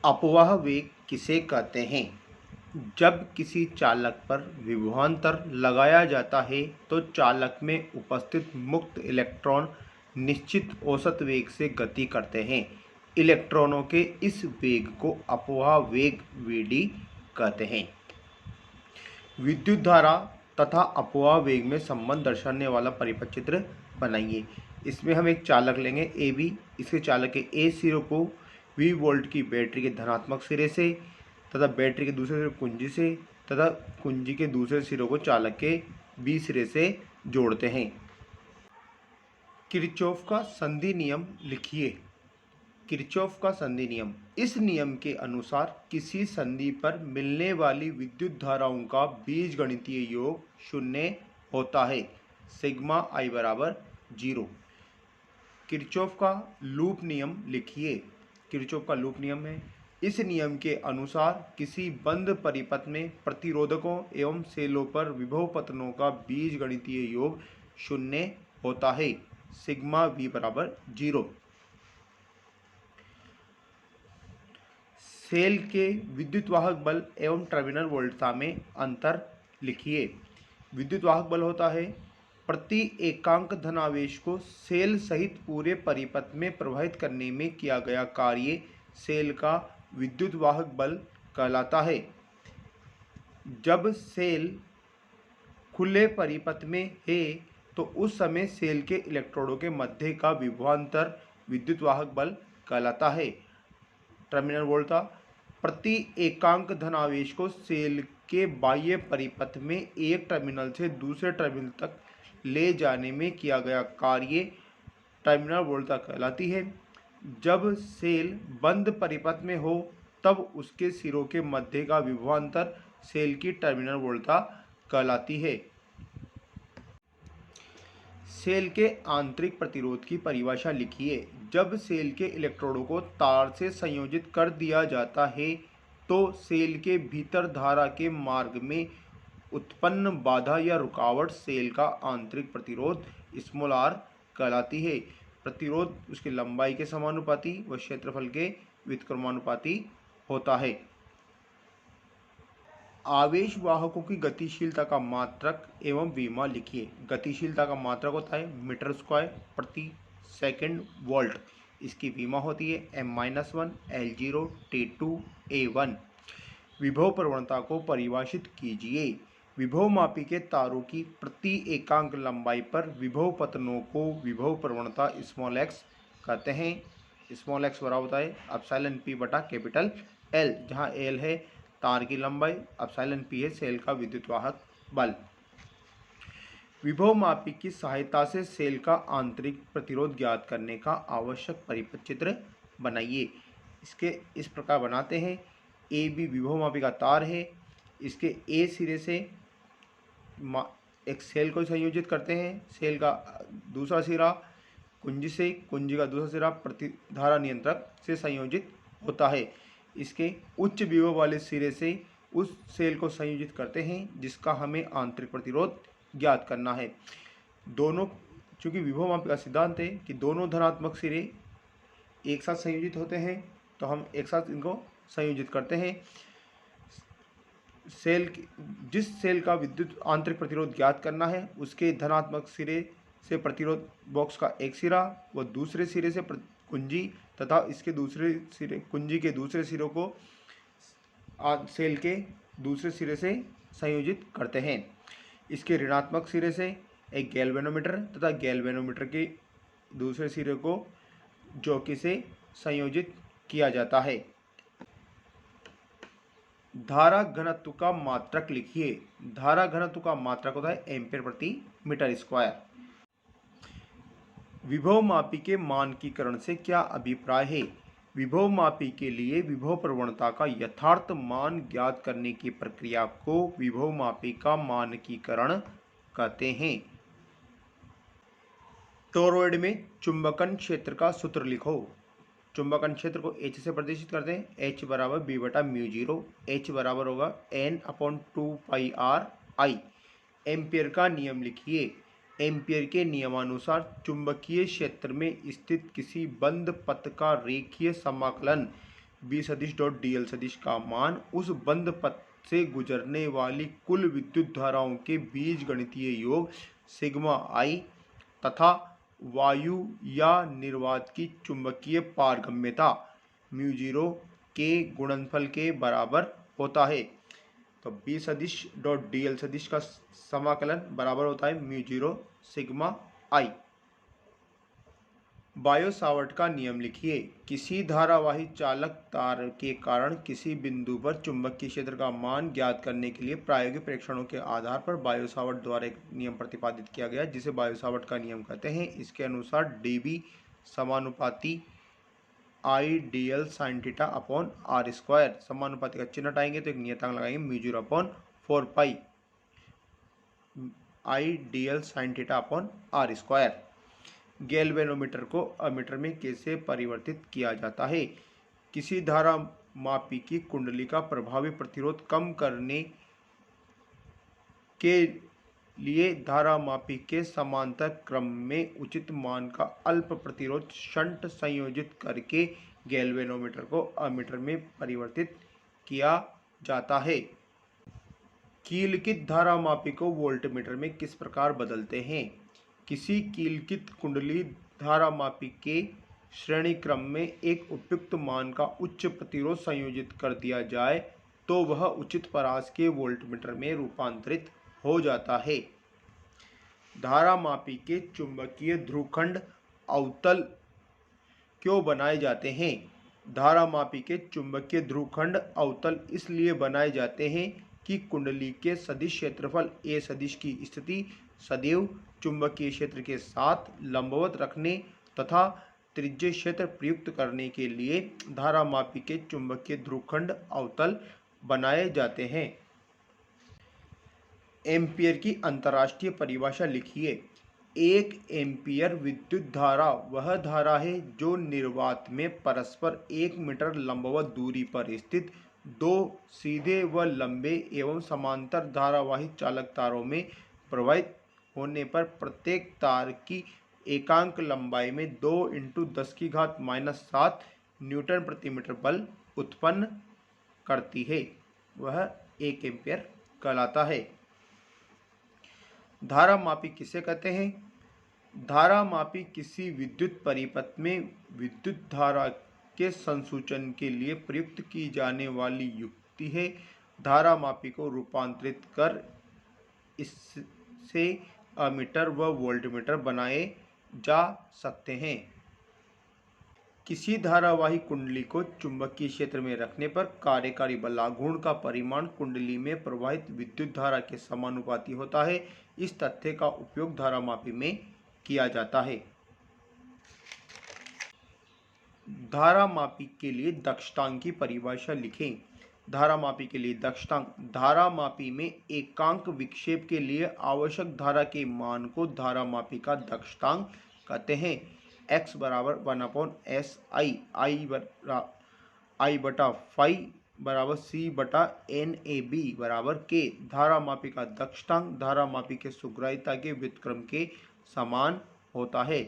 अपवाह वेग किसे कहते हैं? जब किसी चालक पर विभवांतर लगाया जाता है तो चालक में उपस्थित मुक्त इलेक्ट्रॉन निश्चित औसत वेग से गति करते हैं। इलेक्ट्रॉनों के इस वेग को अपवाह वेग Vd कहते हैं। विद्युत धारा तथा अपवाह वेग में संबंध दर्शाने वाला परिपथ चित्र बनाइए। इसमें हम एक चालक लेंगे AB। इसके चालक के A सिरे को V वोल्ट की बैटरी के धनात्मक सिरे से तथा बैटरी के दूसरे सिरे कुंजी से तथा कुंजी के दूसरे सिरों को चालक के B सिरे से जोड़ते हैं। किरचॉफ का संधि नियम लिखिए। किरचॉफ का संधि नियम, इस नियम के अनुसार किसी संधि पर मिलने वाली विद्युत धाराओं का बीजगणितीय योग शून्य होता है। सिग्मा I बराबर 0। किरचॉफ का लूप नियम लिखिए। किरचॉफ का लूप नियम है, इस नियम के अनुसार किसी बंद परिपथ में प्रतिरोधकों एवं सेलों पर विभव पतनों का बीजगणितीय योग शून्य होता है। सिग्मा V बराबर 0। सेल के विद्युत वाहक बल एवं टर्मिनल वोल्टता में अंतर लिखिए। विद्युत वाहक बल होता है प्रति एकांक धनावेश को सेल सहित पूरे परिपथ में प्रवाहित करने में किया गया कार्य सेल का विद्युत वाहक बल कहलाता है। जब सेल खुले परिपथ में है तो उस समय सेल के इलेक्ट्रोडों के मध्य का विभवांतर विद्युत वाहक बल कहलाता है। टर्मिनल वोल्टता, प्रति एकांक धनावेश को सेल के बाह्य परिपथ में एक टर्मिनल से दूसरे टर्मिनल तक ले जाने में किया गया कार्य टर्मिनल वोल्टता कहलाती है। जब सेल बंद परिपथ में हो तब उसके सिरों के मध्य का विभवांतर सेल की टर्मिनल वोल्टता कहलाती है। सेल के आंतरिक प्रतिरोध की परिभाषा लिखिए। जब सेल के इलेक्ट्रोडों को तार से संयोजित कर दिया जाता है तो सेल के भीतर धारा के मार्ग में उत्पन्न बाधा या रुकावट सेल का आंतरिक प्रतिरोध स्मॉल r कहलाती है। प्रतिरोध उसकी लंबाई के समानुपाती व क्षेत्रफल के व्युत्क्रमानुपाती होता है। आवेश वाहकों की गतिशीलता का मात्रक एवं विमा लिखिए। गतिशीलता का मात्रक होता है मीटर स्क्वायर प्रति सेकंड वोल्ट। इसकी विमा होती है m-1 L0 T2 A1। विभव प्रवणता को परिभाषित कीजिए। विभव मापी के तारों की प्रति एकांक लंबाई पर विभव पतनों को विभव प्रवणता स्मॉल x कहते हैं। स्मॉल x बराबर होता है एप्सिलॉन p बटा कैपिटल L, जहाँ L है तार की लंबाई, एप्सिलॉन p है सेल का विद्युत वाहक बल। विभव मापी की सहायता से सेल का आंतरिक प्रतिरोध ज्ञात करने का आवश्यक परिपथ चित्र बनाइए। इसके इस प्रकार बनाते हैं। AB विभव मापी का तार है। इसके A सिरे से एक सेल को संयोजित करते हैं। सेल का दूसरा सिरा कुंजी से, कुंजी का दूसरा सिरा प्रतिधारा नियंत्रक से संयोजित होता है। इसके उच्च विभव वाले सिरे से उस सेल को संयोजित करते हैं जिसका हमें आंतरिक प्रतिरोध ज्ञात करना है। दोनों, चूँकि विभव मापी का सिद्धांत है कि दोनों धनात्मक सिरे एक साथ संयोजित होते हैं तो हम एक साथ इनको संयोजित करते हैं। जिस सेल का विद्युत आंतरिक प्रतिरोध ज्ञात करना है उसके धनात्मक सिरे से प्रतिरोध बॉक्स का एक सिरा व दूसरे सिरे से कुंजी तथा इसके दूसरे सिरे कुंजी के दूसरे सिरों को सेल के दूसरे सिरे से संयोजित करते हैं। इसके ऋणात्मक सिरे से एक गैल्वेनोमीटर तथा गैल्वेनोमीटर के दूसरे सिरे को जॉकी से संयोजित किया जाता है। धारा घनत्व का मात्रक लिखिए। धारा घनत्व का मात्रक होता है एम्पीयर प्रति मीटर स्क्वायर। विभव मापी के मानकीकरण से क्या अभिप्राय है? विभव मापी के लिए विभव प्रवणता का यथार्थ मान ज्ञात करने की प्रक्रिया को विभव मापी का मानकीकरण कहते हैं। टोरॉयड में चुंबकन क्षेत्र का सूत्र लिखो। चुंबकन क्षेत्र को H से प्रदर्शित करते हैं। H बराबर B बटा म्यू 0। H बराबर होगा N/2πr/I। एम्पियर का नियम लिखिए। एम्पियर के नियमानुसार चुंबकीय क्षेत्र में स्थित किसी बंद पथ का रेखीय समाकलन बी सदिश डॉट डी एल सदिश का मान उस बंद पथ से गुजरने वाली कुल विद्युत धाराओं के बीजगणितीय योग सिग्मा आई तथा वायु या निर्वात की चुंबकीय पारगम्यता म्यू जीरो के गुणनफल के बराबर होता है। तो बी सदिश डॉट डी एल सदिश का समाकलन बराबर होता है म्यू जीरो सिग्मा आई। बायो सावर्ट का नियम लिखिए। किसी धारावाही चालक तार के कारण किसी बिंदु पर चुंबकीय क्षेत्र का मान ज्ञात करने के लिए प्रायोगिक परीक्षणों के आधार पर बायो सावर्ट द्वारा एक नियम प्रतिपादित किया गया जिसे बायो सावर्ट का नियम कहते हैं। इसके अनुसार डीबी समानुपाती I d l sine theta upon r square, समानुपाती का चिन्ह हटाएंगे तो एक नियतांक लगाएंगे mu zero upon 4 pi I d l sine theta upon r square. Galvanometer को अमीटर में कैसे परिवर्तित किया जाता है? किसी धारा मापी की कुंडली का प्रभावी प्रतिरोध कम करने के लिए धारा मापी के समांतर क्रम में उचित मान का अल्प प्रतिरोध शंट संयोजित करके गैल्वेनोमीटर को अमीटर में परिवर्तित किया जाता है। कीलकित धारा मापी को वोल्टमीटर में किस प्रकार बदलते हैं? किसी कीलकित कुंडली धारा मापी के श्रेणी क्रम में एक उपयुक्त मान का उच्च प्रतिरोध संयोजित कर दिया जाए तो वह उचित परास के वोल्टमीटर में रूपांतरित हो जाता है। धारा मापी के चुंबकीय ध्रुवखंड अवतल क्यों बनाए जाते हैं? धारा मापी के चुंबकीय ध्रुवखंड अवतल इसलिए बनाए जाते हैं कि कुंडली के सदिश क्षेत्रफल ए सदिश की स्थिति सदैव चुंबकीय क्षेत्र के साथ लंबवत रखने तथा त्रिज्य क्षेत्र प्रयुक्त करने के लिए धारा मापी के चुंबकीय ध्रुवखंड अवतल बनाए जाते हैं। एम्पियर की अंतर्राष्ट्रीय परिभाषा लिखिए। एक एम्पियर विद्युत धारा वह धारा है जो निर्वात में परस्पर 1 मीटर लंबवत दूरी पर स्थित दो सीधे व लंबे एवं समांतर धारावाही चालक तारों में प्रवाहित होने पर प्रत्येक तार की एकांक लंबाई में 2 × 10⁻⁷ न्यूटन प्रति मीटर बल उत्पन्न करती है, वह 1 एम्पियर कहलाता है। धारा मापी किसे कहते हैं? धारा मापी किसी विद्युत परिपथ में विद्युत धारा के संसूचन के लिए प्रयुक्त की जाने वाली युक्ति है। धारा मापी को रूपांतरित कर इससे अमीटर व वोल्टमीटर बनाए जा सकते हैं। किसी धारावाही कुंडली को चुंबकीय क्षेत्र में रखने पर कार्यकारी बल आघूर्ण का परिमाण कुंडली में प्रवाहित विद्युत धारा के समानुपाती होता है। इस तथ्य का उपयोग धारा मापी में किया जाता है। धारा मापी के लिए दक्षतांक की परिभाषा लिखें। धारा मापी के लिए दक्षतांक, धारा मापी में एकांक विक्षेप के लिए आवश्यक धारा के मान को धारा मापी का दक्षतांक कहते हैं। x बराबर 1/SI I/5 बराबर C/NAB बराबर K। धारा मापी का दक्षतांक धारा मापी के सुग्राह्यता के व्युत्क्रम के समान होता है।